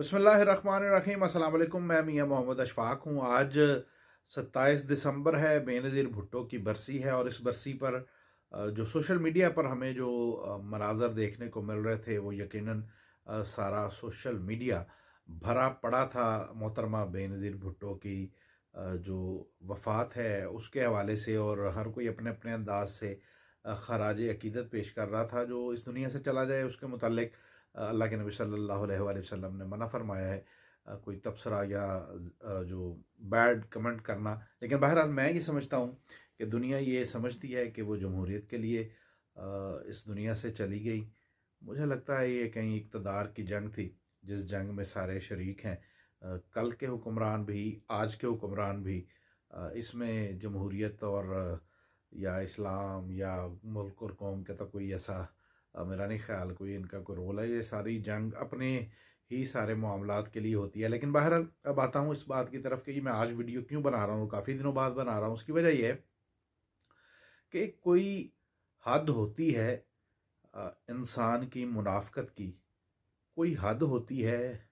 बिस्मिल्लाहिर्रहमानिर्रहीम। अस्सलाम वालेकुम। मैं मियां मोहम्मद अशफाक हूँ। आज 27 दिसंबर है, बेनज़ीर भुट्टो की बरसी है और इस बरसी पर जो सोशल मीडिया पर हमें जो मनाज़र देखने को मिल रहे थे वो यकीनन सारा सोशल मीडिया भरा पड़ा था मोहतरमा बेनज़ीर भुट्टो की जो वफ़ात है उसके हवाले से, और हर कोई अपने अपने अंदाज से खराज अकीदत पेश कर रहा था। जो इस दुनिया से चला जाए उसके मुतालिक अल्लाह के नबी सल्लल्लाहु अलैहि वसल्लम ने मना फरमाया है कोई तबसरा या जो बैड कमेंट करना। लेकिन बहरहाल मैं ये समझता हूँ कि दुनिया ये समझती है कि वो जमहूरियत के लिए इस दुनिया से चली गई। मुझे लगता है ये कहीं इक़्तिदार की जंग थी जिस जंग में सारे शरीक हैं, कल के हुक्मरान भी, आज के हुक्मरान भी। इसमें जमहूरियत और या इस्लाम या मुल्क और कौम का तो कोई ऐसा मेरा नहीं ख्याल कोई इनका कोई रोल है। ये सारी जंग अपने ही सारे मामलात के लिए होती है। लेकिन बहरहाल अब आता हूँ इस बात की तरफ कि मैं आज वीडियो क्यों बना रहा हूँ, काफ़ी दिनों बाद बना रहा हूँ। उसकी वजह यह है कि कोई हद होती है इंसान की मुनाफ़कत की, कोई हद होती है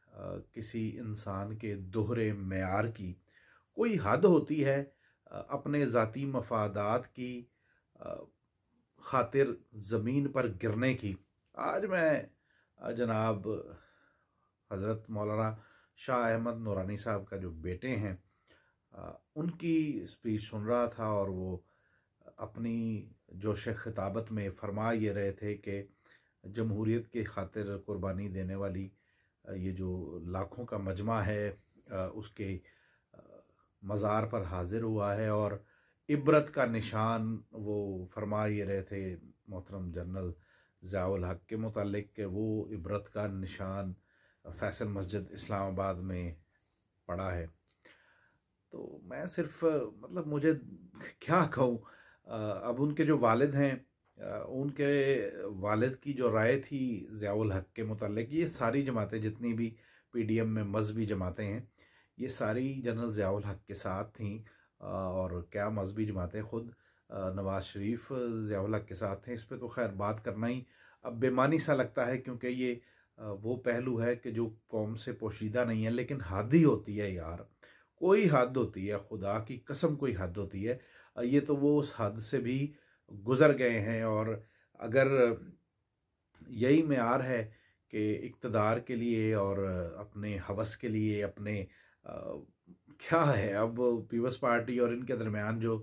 किसी इंसान के दोहरे मेयार की, कोई हद होती है अपने ज़ाती मफादात की खातिर ज़मीन पर गिरने की। आज मैं जनाब हज़रत मौलाना शाह अहमद नूरानी साहब का जो बेटे हैं उनकी स्पीच सुन रहा था, और वो अपनी जोश खिताबत में फरमा ये रहे थे कि जमहूरियत की खातिर कुर्बानी देने वाली ये जो लाखों का मजमा है उसके मज़ार पर हाजिर हुआ है, और इबरत का निशान वो फरमा ये रहे थे मोहतरम जनरल ज़ियाउल हक के मुतालिक कि वो इबरत का निशान फैसल मस्जिद इस्लामाबाद में पड़ा है। तो मैं सिर्फ मतलब मुझे क्या कहूँ, अब उनके जो वालिद हैं उनके वालिद की जो राय थी ज़ियाउल हक के मुतालिक, ये सारी जमातें जितनी भी पीडीएम में मजहबी जमातें हैं ये सारी जनरल ज़ियाउल हक के साथ थीं। और क्या मजहबी जमातें खुद नवाज शरीफ ज़ियाउल हक के साथ थे, इस पर तो खैर बात करना ही अब बेमानी सा लगता है, क्योंकि ये वो पहलू है कि जो कौम से पोशीदा नहीं है। लेकिन हद ही होती है यार, कोई हद होती है, खुदा की कसम कोई हद होती है। ये तो वो उस हद से भी गुज़र गए हैं। और अगर यही मेयार है कि इक़्तिदार के लिए और अपने हवस के लिए अपने क्या है, अब पीपल्स पार्टी और इनके दरमियान जो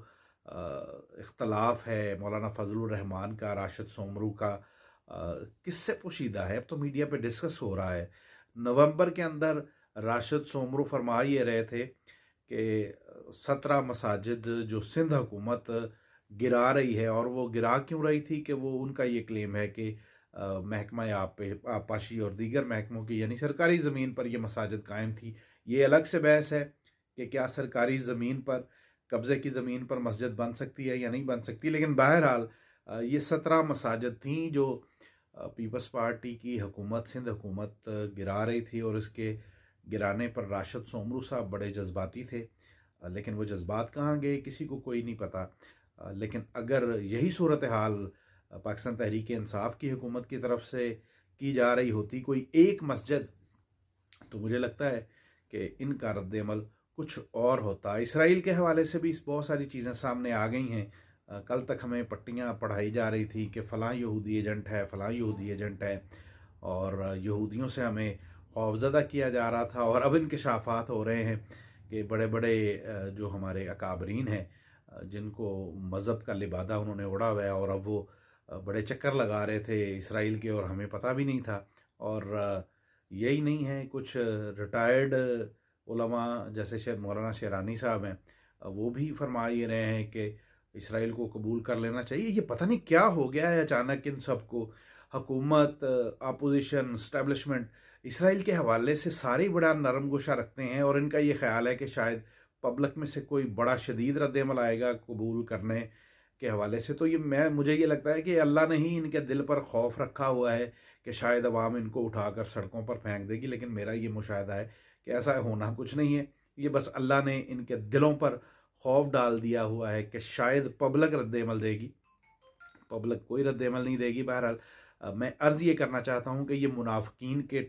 इख्तलाफ है मौलाना फजलुर रहमान का, राशिद सोमरू का, किससे पोशीदा है? अब तो मीडिया पे डिस्कस हो रहा है। नवंबर के अंदर राशिद सोमरू फरमा ये रहे थे कि 17 मसाजिद जो सिंध हुकूमत गिरा रही है, और वो गिरा क्यों रही थी कि वो उनका ये क्लेम है कि महकमा आबपाशी और दीगर महकमों की यानी सरकारी ज़मीन पर यह मसाजिद कायम थी। ये अलग से बहस है कि क्या सरकारी ज़मीन पर, कब्ज़े की ज़मीन पर मस्जिद बन सकती है या नहीं बन सकती। लेकिन बहरहाल ये 17 मसाजिद थी जो पीपल्स पार्टी की हुकूमत, सिंध हुकूमत गिरा रही थी, और इसके गिराने पर राशिद सोमरू साहब बड़े जज्बाती थे। लेकिन वो जज्बात कहाँ गए किसी को कोई नहीं पता। लेकिन अगर यही सूरत हाल पाकिस्तान तहरीक इंसाफ की हुकूमत की तरफ से की जा रही होती कोई एक मस्जिद, तो मुझे लगता है कि इनका रद्द-ए-अमल कुछ और होता। इसराइल के हवाले से भी बहुत सारी चीज़ें सामने आ गई हैं। कल तक हमें पट्टियाँ पढ़ाई जा रही थी कि फ़लाँ यहूदी एजेंट है, फ़लाँ यहूदी एजेंट है, और यहूदियों से हमें खौफज़दा किया जा रहा था। और अब इंकशाफात हो रहे हैं कि बड़े बड़े जो हमारे अकाबरीन हैं जिनको मज़हब का लिबादा उन्होंने ओढ़ा हुआ है, और अब वो बड़े चक्कर लगा रहे थे इसराइल के, और हमें पता भी नहीं था। और यही नहीं है, कुछ रिटायर्ड उलमा जैसे शेख मौलाना शेरानी साहब हैं, वो भी फरमा ये रहे हैं कि इसराइल को कबूल कर लेना चाहिए। ये पता नहीं क्या हो गया है अचानक इन सबको, हुकूमत, अपोजिशन, इस्टेब्लिशमेंट इसराइल के हवाले से सारे बड़ा नरम गोशा रखते हैं, और इनका ये ख्याल है कि शायद पब्लिक में से कोई बड़ा शदीद रद्द-ए-अमल आएगा कबूल करने के हवाले से। तो ये मुझे ये लगता है कि अल्लाह ने ही इनके दिल पर खौफ रखा हुआ है कि शायद अवाम इनको उठाकर सड़कों पर फेंक देगी। लेकिन मेरा ये मुशाहिदा है कि ऐसा होना कुछ नहीं है। ये बस अल्लाह ने इनके दिलों पर खौफ डाल दिया हुआ है कि शायद पब्लिक रद्द-ए-अमल देगी। पब्लिक कोई रद्द-ए-अमल नहीं देगी। बहरहाल मैं अर्ज़ ये करना चाहता हूँ कि ये मुनाफिकीन के